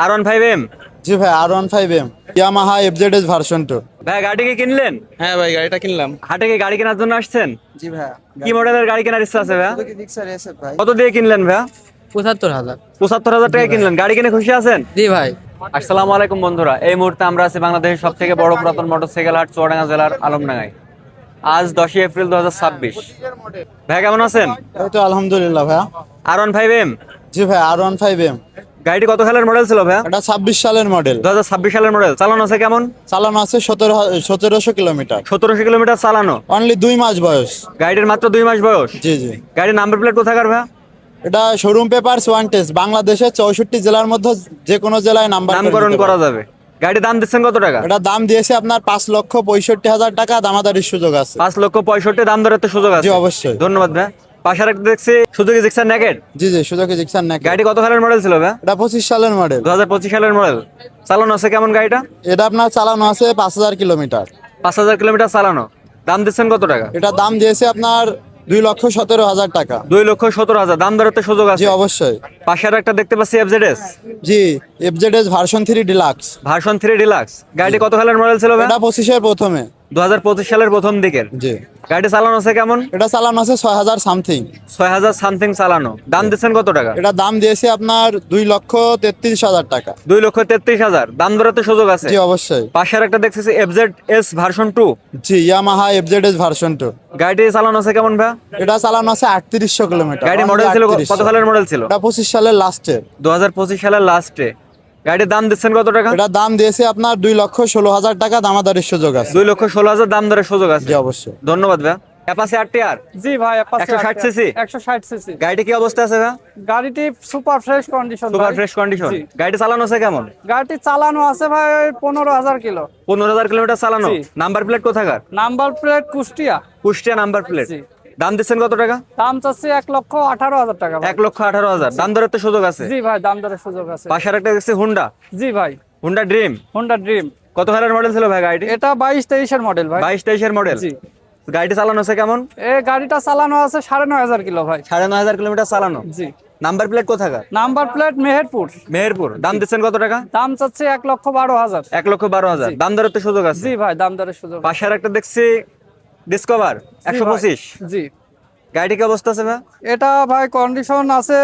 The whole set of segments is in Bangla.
R15M। জি ভাই, R15M ইয়ামাহা এফজেডএস ভার্সন 2। ভাই গাড়ি কি কিনলেন? হ্যাঁ ভাই, গাড়িটা কিনলাম। হাটে কি গাড়ি কেনার জন্য আসছেন? জি ভাই, কি মডেলের গাড়ি কেনার ইচ্ছা আছে ভাই? সুজুকি জিক্সার এসএফ ভাই। কত দিয়ে কিনলেন ভাই? ৭৫,০০০। ৭৫,০০০ টাকায় কিনলেন। গাড়ি কিনে খুশি আছেন? জি ভাই। আসসালামু আলাইকুম বন্ধুরা, এই মুহূর্তে আমরা আছি বাংলাদেশের সব থেকে বড় পুরাতন মোটরসাইকেল হাট চুয়াডাঙ্গা জেলার আলমডাঙ্গায়। আজ 10 এপ্রিল 2026। ভাই কেমন আছেন? এই তো আলহামদুলিল্লাহ ভাইয়া। R15M। জি ভাই, R15M। গাড়িটি কত সালের মডেল ছিল ভাই? এটা 26 সালের মডেল। 2026 সালের মডেল। চালানো আছে কেমন? চালানো আছে 1700 কিলোমিটার। 1700 কিলোমিটার চালানো। অনলি 2 মাস বয়স। গাড়ির মাত্র 2 মাস বয়স। জি জি। গাড়ির নাম্বার প্লেট কোথাকার ভাই? এটা শোরুম পেপারস ওয়ান টেস্ট, বাংলাদেশের 64 জেলার মধ্যে যে কোনো জেলায় নামকরণ করা যাবে। গাড়ি দাম দিচ্ছেন কত টাকা? এটা দাম দিয়েছে আপনার 5,65,000 টাকা, দামাদারির সুযোগ আছে। 5,65,000 দাম দরের তো সুযোগ আছে। জি অবশ্যই। ধন্যবাদ ভাই। পাশে একটা দেখছি সুজুকি জিক্সার নেকেড। জি জি, সুজুকি জিক্সার নেকেড। গাড়ি কত সালের মডেল ছিল ভাই? এটা 25 সালের মডেল। 2025 সালের মডেল। চালানো আছে কেমন গাড়িটা? এটা আপনার চালানো আছে 5000 কিলোমিটার। 5000 কিলোমিটার চালানো। দাম দিচ্ছেন কত টাকা? এটা দাম দিয়েছে আপনার 2,17,000 টাকা। 2,17,000 দাম দরের তো সুযোগ জি আছে। অবশ্যই। পাশে আর একটা দেখতে পাচ্ছি এফজেডএস জি, FZS version 3 deluxe. Version 3 deluxe. গাড়ি কত সালের মডেল ছিল ভাই? এটা 25-এর প্রথমে। 2025 সালের প্রথম দিকের। জি। গাড়ি চালানো আছে কেমন? এটা চালানো আছে 6,000 সামথিং। 6,000 সামথিং চালানো। দাম দিচ্ছেন কত টাকা? এটা দাম দিয়েছে আপনার 2,33,000 টাকা। 2,33,000 দাম দরের তো সুযোগ আছে। জি অবশ্যই। পাশে আর একটা দেখতেছি এফজেডএস ভার্সন 2। জি, ইয়ামাহা এফজেডএস ভার্সন 2। গাড়িটি চালানো আছে কেমন ভাই? এটা চালানো আছে 3800 কিলোমিটার। গাড়ি মডেল ছিল কত সালের মডেল ছিল? এটা 25 সালের লাস্টে। 2025 সালের লাস্টে। গাড়ির দাম দিচ্ছেন কত টাকা? এটা দাম দিয়েছে আপনার 2,16,000 টাকা, দামাদারির সুযোগ আছে। 2,16,000 দাম দরের সুযোগ আছে। জি অবশ্যই। ধন্যবাদ ভাই। Apache RTR. জি ভাই, 160 সিসি। 160 সিসি। গাড়িটি কি অবস্থা আছে ভাই? গাড়িটি super fresh condition. Super fresh condition. জি। গাড়িটি চালানো আছে কেমন? গাড়িটি চালানো আছে ভাই 15,000 কিলো। 15,000 কিলোমিটার চালানো। জি। নাম্বার প্লেট কোথাকার? Number plate Kushtia. Kushtia number plate. জি। দাম দিচ্ছেন কত টাকা? দাম চাচ্ছি 1,18,000 টাকা ভাই। 1,18,000 দাম দরের তো সুযোগ আছে। জি ভাই, দাম দরের সুযোগ আছে। পাশে একটা দেখছি হুন্ডা। জি ভাই, হুন্ডা ড্রিম। Honda dream. কত সালের মডেল ছিল ভাই গাড়িটি? এটা 22-23 এর মডেল ভাই। 22-23 এর মডেল। জি। গাড়িটি চালানো আছে কেমন? এই গাড়িটা চালানো আছে 9,500 কিলো ভাই। 9,500 কিলোমিটার চালানো। জি। নাম্বার প্লেট কোথাকার? Number plate Meherpur. মেহেরপুর। দাম দিচ্ছেন কত টাকা? দাম চাচ্ছি 1,12,000। 1,12,000 জি। দাম দরের তো সুযোগ আছে। জি ভাই, দাম দরের সুযোগ। পাশে আর একটা দেখছি ডিসকভার জি ভাই। 125। জি। গাড়িটি কি অবস্থা আছে ভাই? এটা ভাই কন্ডিশন আছে,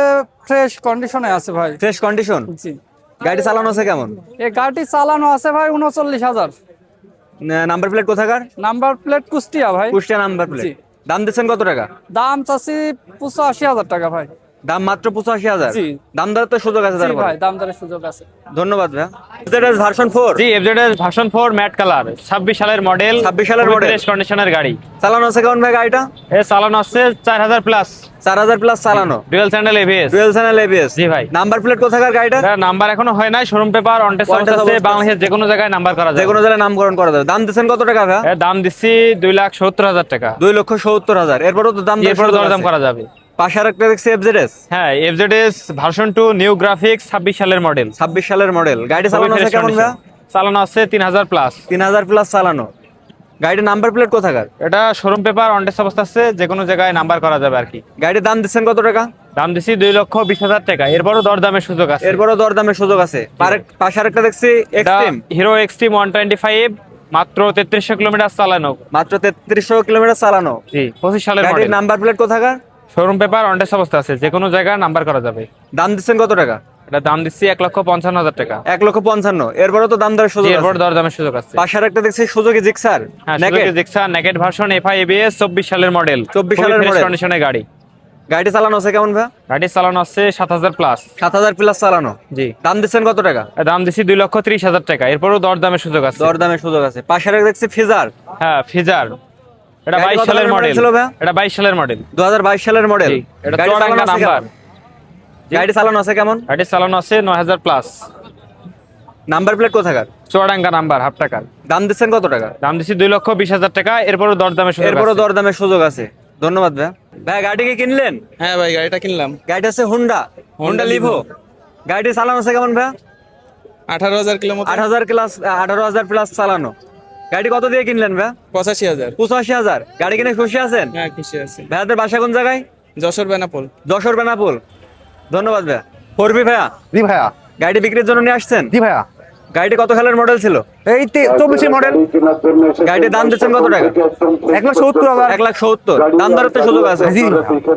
ফ্রেশ কন্ডিশনে আছে ভাই। Fresh condition. জি। গাড়ি চালানো আছে কেমন? এই গাড়িটি চালানো আছে ভাই 39,000। নাম্বার প্লেট কোথাকার? নাম্বার প্লেট কুষ্টিয়া ভাই। Kushtia number plate. জি। দাম দিচ্ছেন কত টাকা? দাম চাচ্ছি 85,000 টাকা ভাই। দাম মাত্র 85,000। জি। দাম দরের তো সুযোগ আছে জি তারপর। ভাই, দাম দরের সুযোগ আছে। ধন্যবাদ ভাই। FZS version 4। জি, এফজেডএস ভার্সন 4 ম্যাট কালার, 26 সালের মডেল। 26 সালের model। ফ্রেশ কন্ডিশনের গাড়ি। চালানো আছে কেমন ভাই গাড়িটা? এ চালানো আছে 4000 প্লাস। 4,000 প্লাস চালানো। Dual channel ABS. Dual channel ABS. জি ভাই। নাম্বার প্লেট কোথাকার গাড়িটা? এটা নাম্বার এখনো হয় নাই, showroom paper on test On test আছে। অবস্থা বাংলাদেশের যে কোনো জায়গায় নাম্বার করা যে যায়। কোনো জায়গায় নামকরণ করা যাবে। দাম দিচ্ছেন কত টাকা ভাই? এর দাম দিচ্ছি 2,70,000 টাকা। 2,70,000। এরপরও তো দাম এরপর দরদাম করা যাবে। পাশে আর একটা দেখছি এফজেডএস হ্যাঁ, এফজেডএস ভার্সন 2 নিউ গ্রাফিক্স, 26 সালের মডেল। 26 সালের মডেল। গাড়ি চালানো আছে কেমন ভাই? চালানো আছে 3,000 প্লাস। 3,000 প্লাস চালানো। গাড়ির নাম্বার প্লেট কোথাকার? এটা শোরুম পেপার অন টেস্ট অবস্থা আছে, যে কোনো জায়গায় নাম্বার করা যাবে আর কি। গাড়ির দাম দিচ্ছেন কত টাকা? দাম দিচ্ছি 2,20,000 টাকা। এরপরও দরদামের সুযোগ আছে। এরপরও দরদামের সুযোগ আছে। পাশে আর একটা দেখছি এক্সট্রিম। হিরো এক্সট্রিম 125, মাত্র 3300 কিলোমিটার চালানো। মাত্র 3300 কিলোমিটার চালানো। জি, 25 সালের গাড়ির মডেল। নাম্বার প্লেট কোথাকার? শোরুম পেপার অন টেস্ট অবস্থা আছে, যে কোনো জায়গায় নাম্বার করা যাবে। দাম দিচ্ছেন কত টাকা? এটা দাম দিচ্ছি 1,55,000 টাকা। 1,55,000। এরপরও তো দাম দরের জি, সুযোগ এরপর আছে। দরদামের সুযোগ আছে। পাশে আর একটা দেখছি সুজুকি জিক্সার হ্যাঁ, naked. Suzuki Gixxer naked version FI ABS, 24 সালের মডেল। 24 সালের ফ্রেশ model। কন্ডিশনের গাড়ি। গাড়িটি চালানো আছে কেমন ভাই? গাড়ি চালানো আছে 7,000 প্লাস। 7,000 প্লাস চালানো। জি। দাম দিচ্ছেন কত টাকা? এর দাম দিচ্ছি 2,30,000 টাকা। এরপরও দরদামের সুযোগ আছে। দরদামের সুযোগ আছে। পাশে আর একটা দেখছি ফিজার। হ্যাঁ, ফিজার। এটা গাড়ি 22 কত সালের সালের model মডেল। ছিল ভাই? এটা 22 সালের মডেল। 2022 সালের মডেল। জি, এটা গাড়ি চালানো চুয়াডাঙ্গা আছে নাম্বার। কেমন? গাড়ি চালানো আছে কেমন? গাড়ি চালানো আছে 9,000 প্লাস। নাম্বার প্লেট কোথাকার? চুয়াডাঙ্গা নাম্বার, হাফ টাকার। দাম দিচ্ছেন কত টাকা? দাম দিচ্ছি 2,20,000 টাকা। এরপরও দরদামের সুযোগ এরপরও আছে। দরদামের সুযোগ আছে। ধন্যবাদ ভাই। ভাই গাড়ি কি কিনলেন? হ্যাঁ ভাই, গাড়িটা কিনলাম। গাড়িটা আছে হুন্ডা Honda লিভো। গাড়িটি চালানো আছে কেমন ভাই? 18,000 কিলো মতো। 18,000 প্লাস চালানো। গাড়ি কত দিয়ে কিনলেন ভাই? 85,000। 85,000। গাড়ি কিনে খুশি আছেন? হ্যাঁ, খুশি আছি। ভাইয়াদের বাসা কোন জায়গায়? যশোর বেনাপোল। যশোর বেনাপোল। ধন্যবাদ ভাইয়া। ফোরবি ভাইয়া। জি ভাইয়া। গাড়িটি বিক্রির জন্য নিয়ে আসছেন? জি ভাইয়া, গাড়িটি কত সালের মডেল ছিল? এই 24 মডেল, গাড়িটির দাম দিচ্ছেন কত টাকা? 1,70,000। 1,70,000। দাম দরের তো সুযোগ আছে। জি।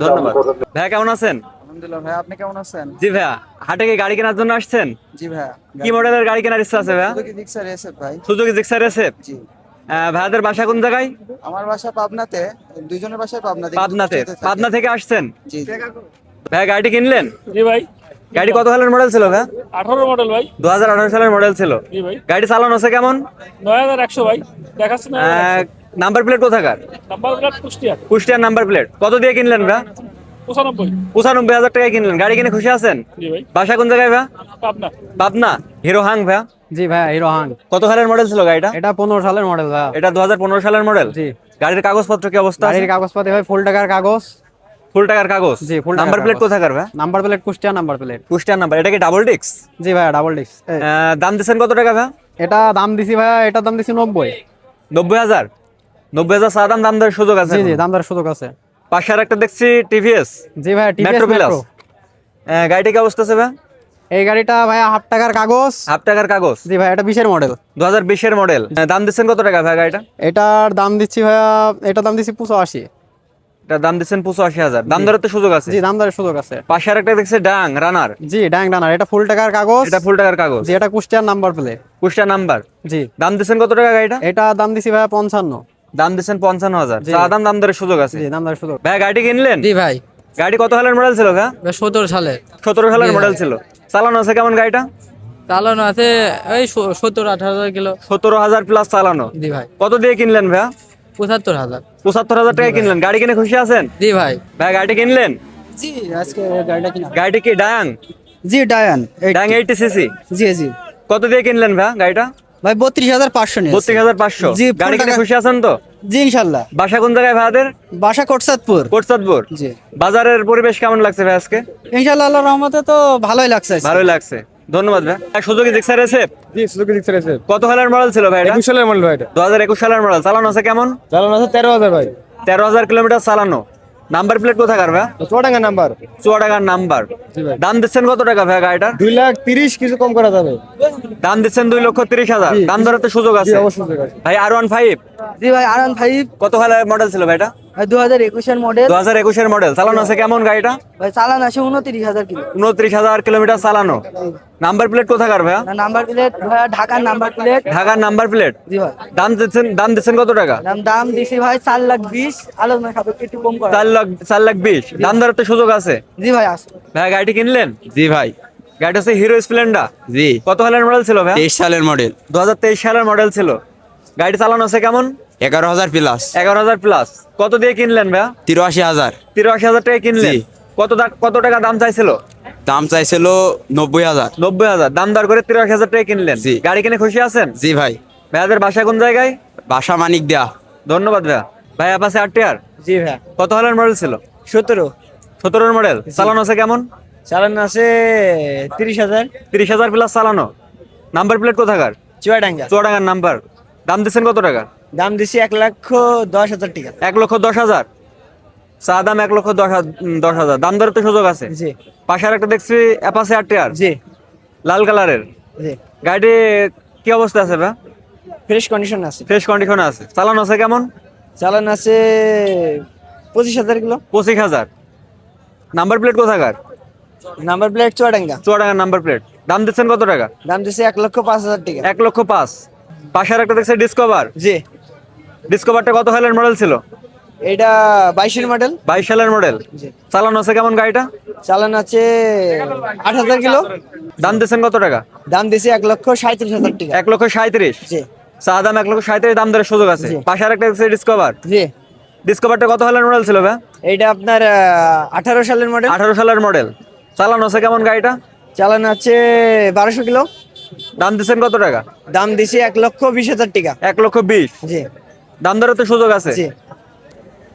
ধন্যবাদ। ভাইয়া কেমন আছেন? আলহামদুলিল্লাহ ভাইয়া, আপনি কেমন আছেন? জি ভাইয়া, হাটে কি গাড়ি কেনার জন্য আসছেন? জি ভাইয়া, কি মডেলের গাড়ি কেনার ইচ্ছা আছে ভাইয়া? সুজুকি জিক্সার এসএফ ভাই। Suzuki Gixxer SF. জি, ভাইয়াদের বাসা কোন জায়গায়? আমার বাসা পাবনাতে, দুইজনের বাসায় পাবনাতে। পাবনাতে। একসাথে থাকি। পাবনা থেকে আসছেন? জি। ভাইয়া গাড়িটি কিনলেন? জি ভাই, গাড়ি কত সালের মডেল ছিল ভাইয়া? 18 মডেল ভাই। 2018 সালের মডেল ছিল। জি ভাই, গাড়ি চালানো আছে কেমন? 9100 ভাই, দেখাচ্ছে না? নাম্বার প্লেট কোথাকার? Number plate Kushtia. কুষ্টিয়ার নাম্বার প্লেট। কত দিয়ে কিনলেন ভাইয়া? 95। 95,000 টাকায় কিনলেন। গাড়ি কিনে খুশি আছেন? জি ভাই, বাসা কোন জায়গায় ভাইয়া? পাবনা। পাবনা। হিরো হাং ভাইয়া? জি ভাইয়া, হিরো হাং। কত সালের মডেল ছিল গাড়িটা? এটা 15 সালের মডেল ভাইয়া। এটা 2015 সালের মডেল। জি। গাড়ির কাগজপত্র কি অবস্থা আছে? গাড়ির কাগজপাতি ভাই ফুল টাকার কাগজ। ফুল টাকার কাগজ? জি, full টাকার নাম্বার প্লেট কাগজ। কোথাকার ভাইয়া? Number plate Kushtia number plate. কুষ্টিয়ার নাম্বার। এটা কি ডাবল ডিস্ক? জি ভাইয়া, ডাবল ডিস্ক। দাম দিচ্ছেন কত টাকা ভাইয়া? এটা দাম দিছি ভাইয়া, এটা দাম দিছি 90। 90,000। 90,000 চা দাম দেওয়ার সুযোগ আছে? জি জি, দাম দরের সুযোগ আছে। পাশে আর একটা দেখছি টিভিএস জি ভাইয়া, টিভিএস মেট্রো প্লাস। মেট্রো। গাড়িটি কি অবস্থা আছে ভাইয়া? এই গাড়িটা ভাইয়া হাফ টাকার কাগজ। হাফ টাকার কাগজ। জি ভাই, এটা 20 মডেল। 2020 এর মডেল। দাম দিচ্ছেন কত টাকা ভাইয়া গাড়িটা? এটার দাম দিচ্ছি ভাইয়া, এটা দাম দিচ্ছি 85। এটা দাম দিচ্ছেন 85,000। দাম দরের তো সুযোগ আছে? জি, দাম দরের সুযোগ আছে। পাশে আর একটা দেখছি ডাং রানার। জি, ড্যাং ডানার, এটা ফুল টাকার কাগজ। এটা ফুল টাকার কাগজ। জি, এটা কুষ্টিয়ার নাম্বার প্লেট। কুষ্টিয়া নাম্বার। জি। দাম দিচ্ছেন কত টাকা গাড়িটা? এটা দাম দিছি ভাইয়া 55। দাম দিচ্ছেন 55,000। জি। চা দাম দরের সুযোগ আছে? জি, দাম দরের সুযোগ। ভাইয়া গাড়ি কিনলেন? জি ভাই, গাড়ি কত সালের মডেল ছিল ভাইয়া? 17 সালে 17 সালের জি, মডেল ভাই। ছিল। চালানো আছে কেমন গাড়িটা? চালানো আছে এই 17-18 কিলো। 17,000 প্লাস চালানো। জি ভাই, কত দিয়ে কিনলেন ভাইয়া? 75,000। 75,000 টাকা কিনলেন। গাড়ি কিনে খুশি আছেন? জি ভাই, ভাইয়া গাড়িটি কিনলেন? জি, আজকে গাড়িটা কিনা। গাড়িটি কি ডাং? জি, ডায়ান। ডাং 80 সিসি। জি জি কত দিয়ে কিনলেন ভাইয়া গাড়িটা? ভাই, 32,500 নিয়ে। 32,500। জি, full গাড়ি কিনে টাকা- খুশি আছেন তো? জি ইনশাআল্লাহ। বাসা কোন জায়গায় ভাইয়াদের? বাসা কোটসাদপুর। কোটচাঁদপুর। জি। বাজারের পরিবেশ কেমন লাগছে ভাই আজকে? ইনশাআল্লাহ, আল্লাহর রহমতে তো ভালোই লাগছে আজকে। ভালোই লাগছে। ধন্যবাদ ভাই। সুজুকি জিক্সার এসএফ জি, সুজুকি জিক্সার আছে। কত সালের মডেল ছিল ভাই এটা? 21 সালের মডেল ভাই এটা। 2021 সালের মডেল। চালানো আছে কেমন? চালানো আছে 13,000 ভাই। 13,000 কিলোমিটার চালানো। নাম্বার প্লেট কোথাকার ভাই? চুয়াডাঙ্গা নাম্বার। চুয়াডাঙ্গার নাম্বার। দাম দিচ্ছেন কত টাকা ভাই গাড়িটার? 2,30,000 কিছু কম করা যাবে। দাম দিচ্ছেন 2,30,000। দাম ধরে তো সুযোগ জি, আছে? অবশ্যই সুযোগ আছে। ভাই R15 জি ভাই, R15 কত সালের মডেল ছিল ভাই এটা? 2021 এর মডেল। 2021 এর মডেল। চালানো আছে কেমন গাড়িটা? ভাই চালান আছে 29,000 কিলো। 29,000 কিলোমিটার চালানো। নাম্বার প্লেট কোথাকার ভাইয়া? নাম্বার প্লেট ভাইয়া ঢাকার নাম্বার প্লেট। ঢাকার নাম্বার প্লেট। জি ভাই, দাম দিচ্ছেন কত টাকা? দাম দিছি ভাই 4,20,000। আলোচনা সাপেক্ষে একটু কম করা। 4,20,000। দাম ধরে তো সুযোগ আছে? জি ভাই, আছে। ভাই গাড়িটি কিনলেন? জি ভাই। গাড়িটা হচ্ছে হিরো স্প্লেন্ডার। জি, কত সালের মডেল ছিল ভাই? 23 সালের মডেল। 2023 সালের মডেল ছিল। গাড়ি চালানো আছে কেমন? 11,000 প্লাস। 11,000 প্লাস। কত দিয়ে কিনলেন ভাইয়া? 83,000। 83,000 টাকা কিনলেন। জি। কত টাকা দাম চাইছিল? দাম চাইছিল 90,000। 90,000। দাম দর করে 83,000 টাকা কিনলেন। জি। গাড়ি কিনে খুশি আছেন? জি ভাই। ভাইয়াদের বাসা কোন জায়গায়? বাসা মানিক দেয়া। ধন্যবাদ ভাইয়া। ভাই আপাশে RTR জি ভাই, কত সালের মডেল ছিল? 17। 17 মডেল। চালানো আছে কেমন? চালান আছে 30,000। 30,000 প্লাস চালানো। নাম্বার প্লেট কোথাকার? চুয়াডাঙ্গা। চুয়াডাঙ্গার নাম্বার। দাম দিচ্ছেন কত টাকা? দাম দিছি 1,10,000 টাকা। 1,10,000। চা দাম 1,10,000। দাম দরের তো সুযোগ আছে? জি পাশে আর একটা দেখছি অ্যাপাসে RTR জি লাল কালারের। জি, গাড়ি কি অবস্থা আছে ভাই? ফ্রেশ কন্ডিশন আছে। ফ্রেশ কন্ডিশনে আছে। চালানো আছে কেমন? চালান আছে 25,000 কিলো। 25,000। নাম্বার প্লেট কোথাকার? Number plate Chuadanga. চুয়াডাঙ্গার নাম্বার প্লেট। দাম দিচ্ছেন কত টাকা? দাম দিছি 1,05,000 টাকা। 1,05,000। পাশে আর একটা দেখছি ডিসকভার। জি, ডিসকভারটা কত সালের মডেল ছিল? এটা 22 এর মডেল। 22 সালের মডেল। জি, চালানো আছে কেমন গাড়িটা? চালান আছে 8,000 কিলো। দাম দিচ্ছেন কত টাকা? দাম দিছি 1,37,000 টাকা। 1,37,000। জি চা দাম 1,37,000। দাম ধরে সুযোগ আছে। জি। পাশে আর একটা দেখছি ডিসকভার। জি, ডিসকভারটা কত সালের মডেল ছিল ভাই? এইটা আপনার 18 সালের মডেল। 18 সালের মডেল। চালানো আছে কেমন গাড়িটা? চালান আছে 1200 কিলো। দাম দিচ্ছেন কত টাকা? দাম দিছি 1,20,000 টাকা। 1,20,000। জি দাম ধরে তো সুযোগ আছে? জি,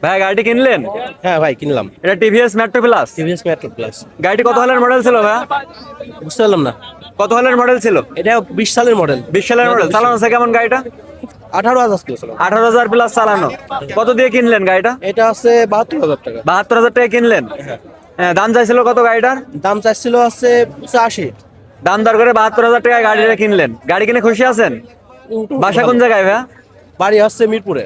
ভাই গাড়িটি কিনলেন? হ্যাঁ ভাই, কিনলাম এটা TVS metro plus. TVS metro plus. গাড়িটি কত সালের মডেল ছিল ভাই? বুঝতে পারলাম না। কত সালের মডেল ছিল? এটা 20 সালের মডেল। 20 সালের মডেল। চালানো আছে কেমন গাড়িটা? 18,000 কিলো ছিল। 18,000 প্লাস চালানো। কত দিয়ে কিনলেন গাড়িটা? এটা আছে 72,000 টাকা। 72,000 টাকা কিনলেন। দাম চাইছিল কত গাড়িটার? দাম চাইছিল আছে 85। দাম দর করে 72,000 টাকায় গাড়িটা কিনলেন। গাড়ি কিনে খুশি আছেন? বাসা কোন জায়গায় ভাইয়া? বাড়ি হচ্ছে মিরপুরে।